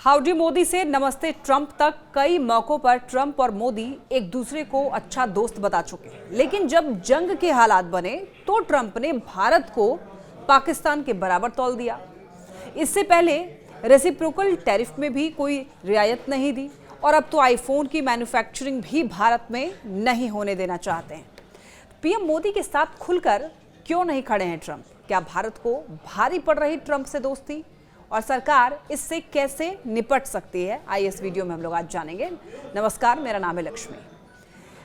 Howdy Modi से नमस्ते Trump तक कई मौकों पर ट्रंप और मोदी एक दूसरे को अच्छा दोस्त बता चुके हैं। लेकिन जब जंग के हालात बने तो ट्रंप ने भारत को पाकिस्तान के बराबर तौल दिया। इससे पहले रेसिप्रोकल टैरिफ में भी कोई रियायत नहीं दी और अब तो आईफोन की मैन्युफैक्चरिंग भी भारत में नहीं होने देना चाहते हैं। पीएम मोदी के साथ खुलकर क्यों नहीं खड़े हैं ट्रंप? क्या भारत को भारी पड़ रही ट्रंप से दोस्ती और सरकार इससे कैसे निपट सकती है? आइए इस वीडियो में हम लोग आज जानेंगे। नमस्कार, मेरा नाम है लक्ष्मी।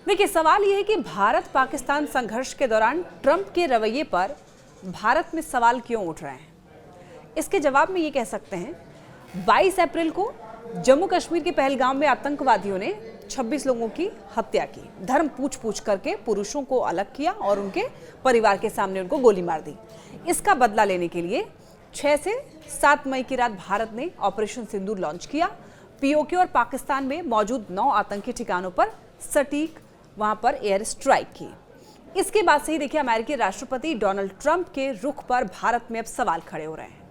देखिए, सवाल यह है कि भारत पाकिस्तान संघर्ष के दौरान ट्रंप के रवैये पर भारत में सवाल क्यों उठ रहे हैं। इसके जवाब में ये कह सकते हैं 22 अप्रैल को जम्मू कश्मीर के पहलगाम में आतंकवादियों ने 26 लोगों की हत्या की। धर्म पूछ करके पुरुषों को अलग किया और उनके परिवार के सामने उनको गोली मार दी। इसका बदला लेने के लिए 6 से 7 मई की रात भारत ने ऑपरेशन सिंदूर लॉन्च किया। पीओके और पाकिस्तान में मौजूद 9 आतंकी ठिकानों पर सटीक वहां पर एयर स्ट्राइक की। इसके बाद से ही देखिए, अमेरिकी राष्ट्रपति डोनाल्ड ट्रंप के रुख पर भारत में अब सवाल खड़े हो रहे हैं।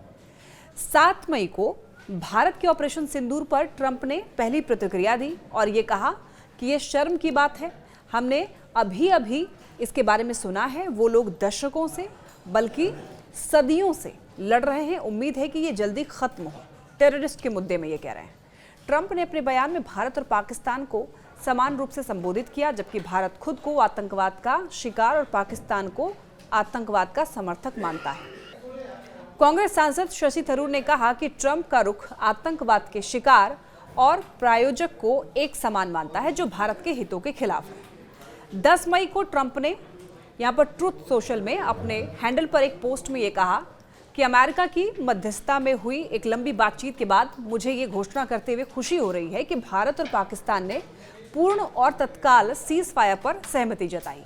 7 मई को भारत के ऑपरेशन सिंदूर पर ट्रंप ने पहली प्रतिक्रिया दी और ये कहा कि ये शर्म की बात है। हमने अभी इसके बारे में सुना है। वो लोग दशकों से बल्कि सदियों से लड़ रहे हैं। उम्मीद है कि ये जल्दी खत्म हो। टेररिस्ट के मुद्दे में ये कह रहे हैं। ट्रंप ने अपने बयान में भारत और पाकिस्तान को समान रूप से संबोधित किया, जबकि भारत खुद को आतंकवाद का शिकार और पाकिस्तान को आतंकवाद का समर्थक मानता है। कांग्रेस सांसद शशि थरूर ने कहा कि ट्रंप का रुख आतंकवाद के शिकार और प्रायोजक को एक समान मानता है, जो भारत के हितों के खिलाफ है। 10 मई को ट्रंप ने यहाँ पर ट्रुथ सोशल में अपने हैंडल पर एक पोस्ट में ये कहा कि अमेरिका की मध्यस्थता में हुई एक लंबी बातचीत के बाद मुझे ये घोषणा करते हुए खुशी हो रही है कि भारत और पाकिस्तान ने पूर्ण और तत्काल सीज फायर पर सहमति जताई।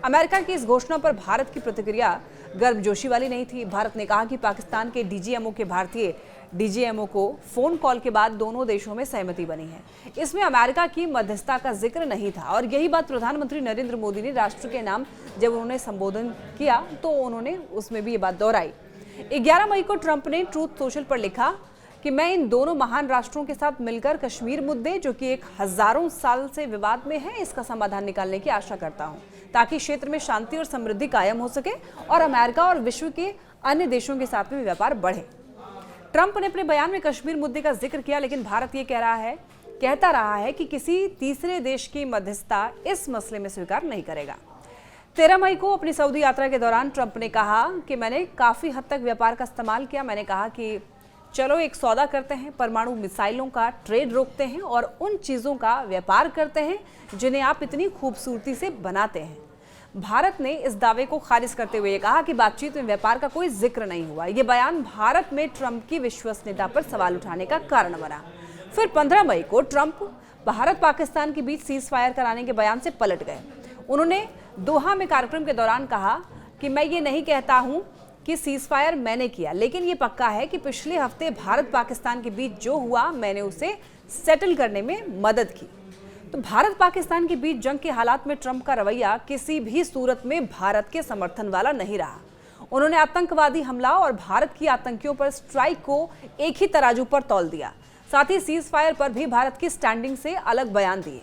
अमेरिका की इस घोषणा पर भारत की प्रतिक्रिया गर्मजोशी वाली नहीं थी। भारत ने कहा कि पाकिस्तान के डीजीएमओ के भारतीय डीजीएमओ को फोन कॉल के बाद दोनों देशों में सहमति बनी है। इसमें अमेरिका की मध्यस्थता का जिक्र नहीं था और यही बात प्रधानमंत्री नरेंद्र मोदी ने राष्ट्र के नाम जब उन्होंने संबोधन किया तो उन्होंने उसमें भी ये बात दोहराई। 11 मई को ट्रंप ने ट्रूथ सोशल पर लिखा कि मैं इन दोनों महान राष्ट्रों के साथ मिलकर कश्मीर मुद्दे, जो कि एक हजारों साल से विवाद में है, इसका समाधान निकालने की आशा करता हूं, ताकि क्षेत्र में शांति और समृद्धि कायम हो सके और अमेरिका और विश्व के अन्य देशों के साथ में व्यापार बढ़े। ट्रंप ने अपने बयान में कश्मीर मुद्दे का जिक्र किया, लेकिन भारत ये कहता रहा है कि किसी तीसरे देश की मध्यस्थता इस मसले में स्वीकार नहीं करेगा। 13 मई को अपनी सऊदी यात्रा के दौरान ट्रंप ने कहा कि मैंने काफी हद तक व्यापार का इस्तेमाल किया। मैंने कहा कि चलो एक सौदा करते हैं, परमाणु मिसाइलों का ट्रेड रोकते हैं और उन चीजों का व्यापार करते हैं जिन्हें आप इतनी खूबसूरती से बनाते हैं। भारत ने इस दावे को खारिज करते हुए कहा कि बातचीत में व्यापार का कोई जिक्र नहीं हुआ। यह बयान भारत में ट्रंप की विश्वसनीयता पर सवाल उठाने का कारण बना। फिर 15 मई को ट्रंप भारत पाकिस्तान के बीच सीज फायर कराने के बयान से पलट गए। उन्होंने दोहा में कार्यक्रम के दौरान कहा कि मैं ये नहीं कहता हूं कि सीज फायर मैंने किया, लेकिन ये पक्का है कि पिछले हफ्ते भारत पाकिस्तान के बीच जो हुआ मैंने उसे सेटल करने में मदद की। तो भारत पाकिस्तान के बीच जंग के हालात में ट्रंप का रवैया किसी भी सूरत में भारत के समर्थन वाला नहीं रहा। उन्होंने आतंकवादी हमला और भारत की आतंकियों पर स्ट्राइक को एक ही तराजू पर तौल दिया। साथ ही सीज फायर पर भी भारत की स्टैंडिंग से अलग बयान दिए।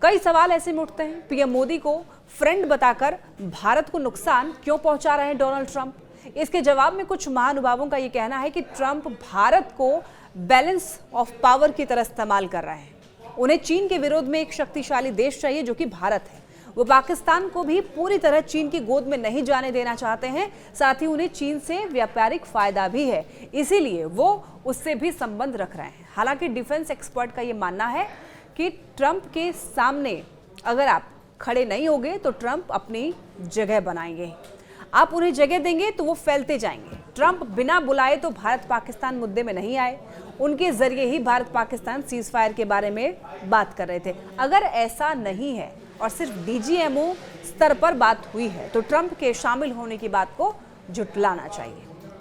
कई सवाल ऐसे में उठते हैं, पीएम मोदी को फ्रेंड बताकर भारत को नुकसान क्यों पहुंचा रहे हैं डोनाल्ड ट्रंप? इसके जवाब में कुछ महानुभावों का यह कहना है कि ट्रंप भारत को बैलेंस ऑफ पावर की तरह इस्तेमाल कर रहे हैं। उन्हें चीन के विरोध में एक शक्तिशाली देश चाहिए, जो कि भारत है। वो पाकिस्तान को भी पूरी तरह चीन की गोद में नहीं जाने देना चाहते हैं। साथ ही उन्हें चीन से व्यापारिक फायदा भी है, इसीलिए वो उससे भी संबंध रख रहे हैं। हालांकि डिफेंस एक्सपर्ट का ये मानना है कि ट्रंप के सामने अगर आप खड़े नहीं होगे तो ट्रंप अपनी जगह बनाएंगे। आप उन्हें जगह देंगे तो वो फैलते जाएंगे। ट्रंप बिना बुलाए तो भारत पाकिस्तान मुद्दे में नहीं आए। उनके जरिए ही भारत पाकिस्तान सीज फायर के बारे में बात कर रहे थे। अगर ऐसा नहीं है और सिर्फ डीजीएमओ स्तर पर बात हुई है तो ट्रंप के शामिल होने की बात को झुटलाना चाहिए।